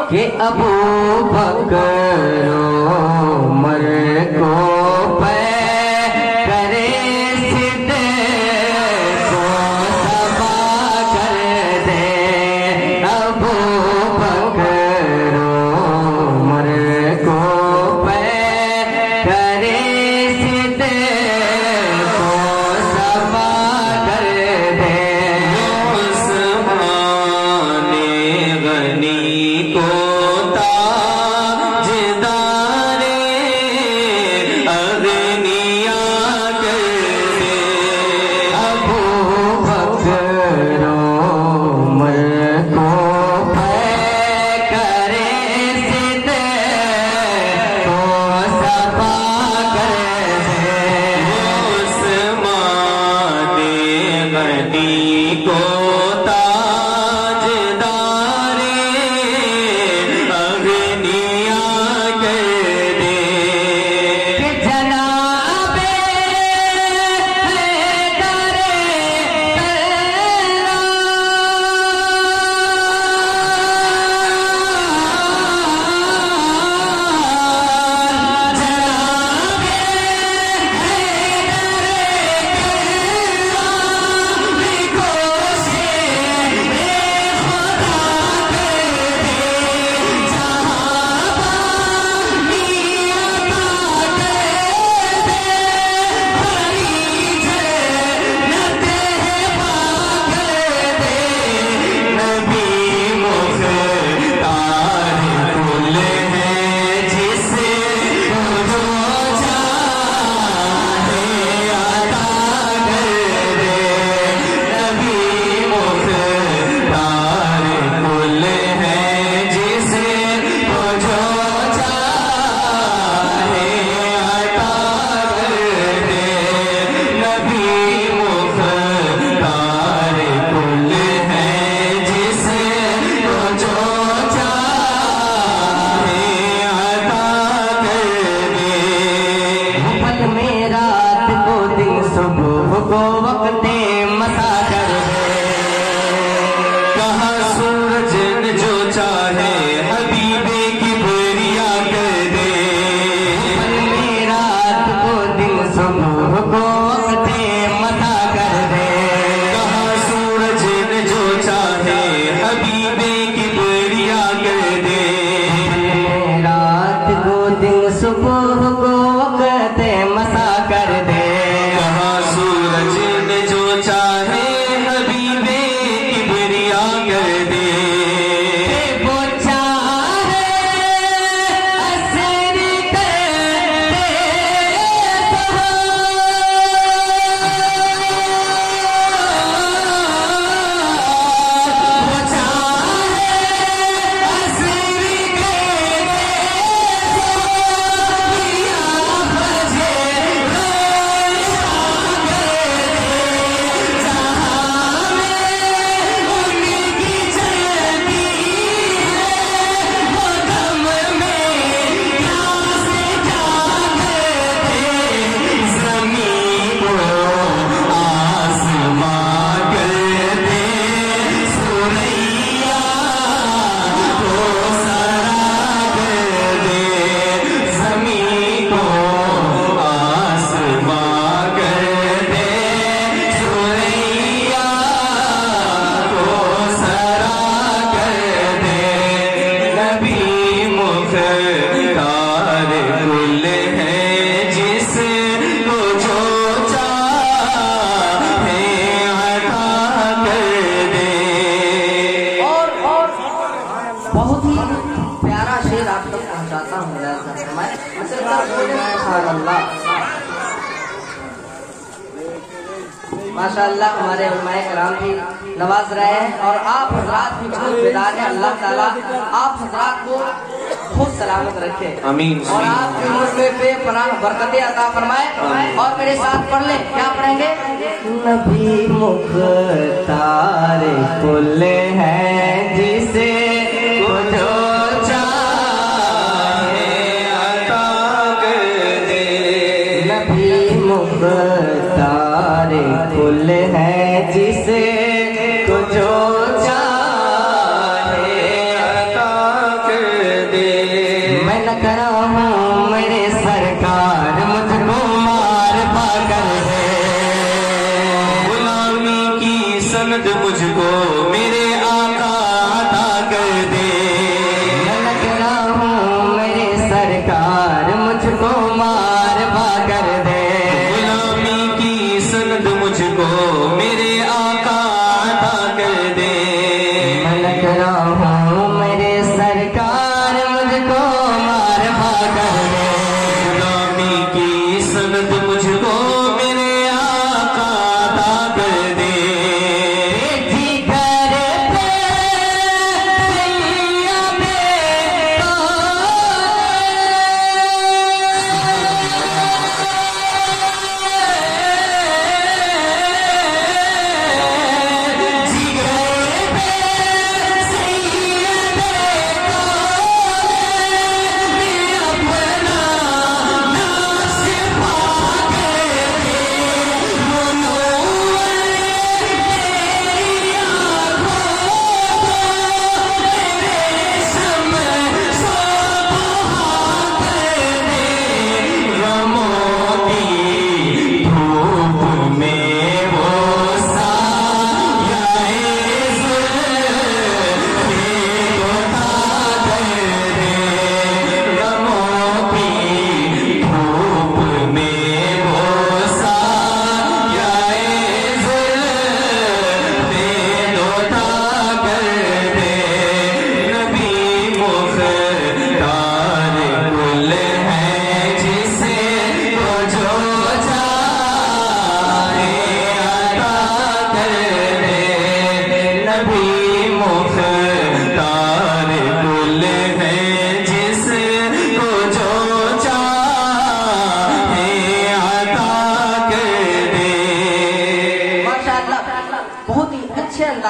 कि अबू बकर उमर को करे सिद्दीक़ को सबा कर दे। अबू बकर उमर को करे सिद्दीक़ को सबा कर दे। उस्मान गनी को ताजदारे अगनिया कर दे। अबू बकर उमर को करे सिद्दीक़ को सबा कर दे। उस्मान गनी को ताजदारे अगनिया कर दे। कि जनाबे हैदरे को वक्ते मसा कर दे। कहा सूरज जो चाहे हबीबे की बुरिया कर दे। रात को दिन सुबह को वक्ते मसा कर दे। कहा सूरज जो चाहे हबीबे की बुरिया कर दे। रात को दिन सुबह को वक्ते मसा कर दे। सूरज ने जो चाहे हबीबे की बुरिया कर दे। वो चाहे असर कर दे। वो चाहे असर कर दे। बहुत ही प्यारा शेर आप तक पहुंचाता हूँ। माशाअल्लाह हमारे उलमाए कराम भी नवाज रहे हैं और आप हजरात भी बहुत बेदार हैं। अल्लाह ताला आप हजरात को खूब सलामत रखे। आमीन। और आपके मुल्क में बेपनाह बरकतें अता फरमाए। और मेरे साथ पढ़ ले, क्या पढ़ेंगे? नबी मुख्तार कुल है जिसे जो चाहे अता कर दे। नबी मुख्तार कुल है जिसे जो चाहे अता कर लगा हूँ मेरे सरकार मुझको मार पाकर दे। गुलामी की सनद मुझको मेरे आका अता कर दे। लगा हूँ मेरे सरकार मुझको मार पाकर दे। गुलामी की सनद मुझको मेरे आका अता कर दे। लगा हूँ मेरे सरकार मुझको मार पाकर दे। गुलामी की सनद मुझको मेरे आका अता कर दे।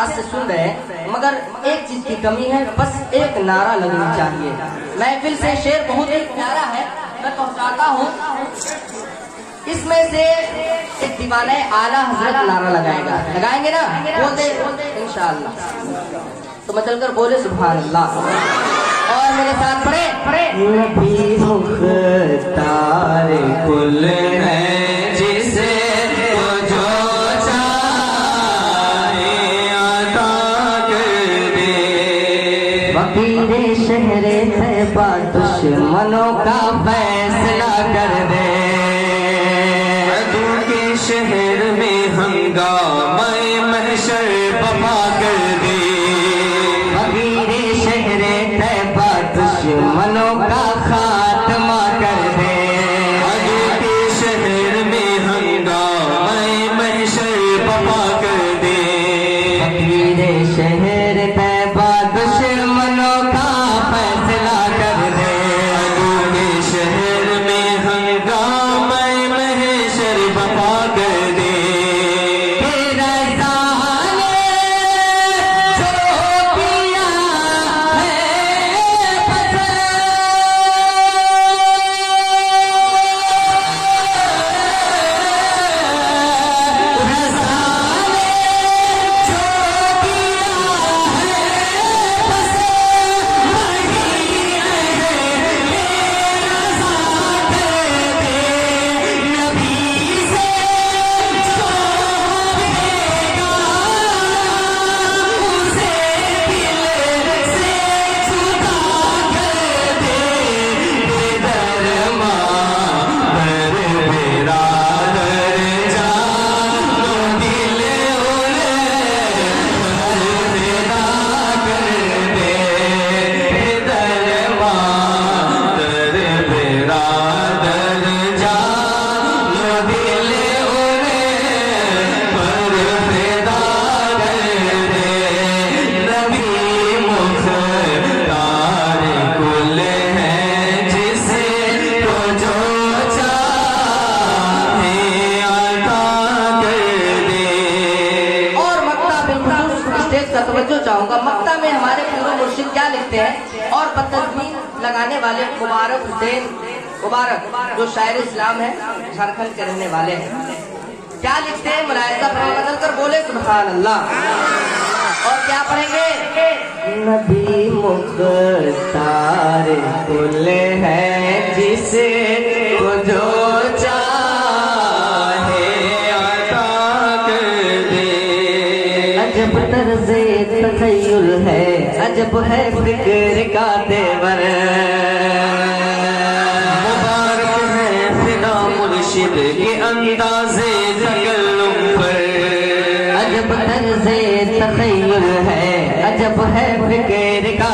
से सुन रहे हैं, मगर एक चीज की कमी है, बस एक नारा लगनी चाहिए। महफिल से शेर बहुत ही प्यारा है, मैं पहुंचाता हूँ। इसमें से एक दीवाने आला हजरत नारा लगाएगा, लगाएंगे ना? बोलते इंशाअल्लाह। तो मैं चलकर बोले सुभान अल्लाह और मेरे साथ पढ़े। नबी मुख्तार कुल है जिसे वकीरे शहरे तैबा दुश्मनों का फैसला कर दे। अदू के शहर में हंगामा महशर बपा कर दे। वकीरे शहरे तैबा दुश्मनों का खात्मा कर दे। अदू के शहर में हंगामा महशर बपा कर दे। वकीरे शहर तैबा दुश्मनों का फैसला कर दे। अदू के शहर में हंगामा महशर बपा कर दे। चाहूंगा मक्ता में हमारे पूर्व मुर्शिद क्या लिखते हैं, और बदतमीन लगाने वाले मुबारक हुसैन मुबारक जो शायर इस्लाम है, झारखंड के रहने वाले हैं, क्या लिखते हैं? मुलायजा बदल कर बोले सुभान अल्लाह। और क्या पढ़ेंगे? नबी मुख्तार कुल है जिसे वो जो चाहे अता कर दे। अजब तर्ज़े तख़य्युल है, अजब है फिक्र का तेवर। मुबारक है फिदा मुर्शिद के अंदाज़े तकल्लुम पर। अजब तर्ज़े तख़य्युल है, अजब है फिक्र का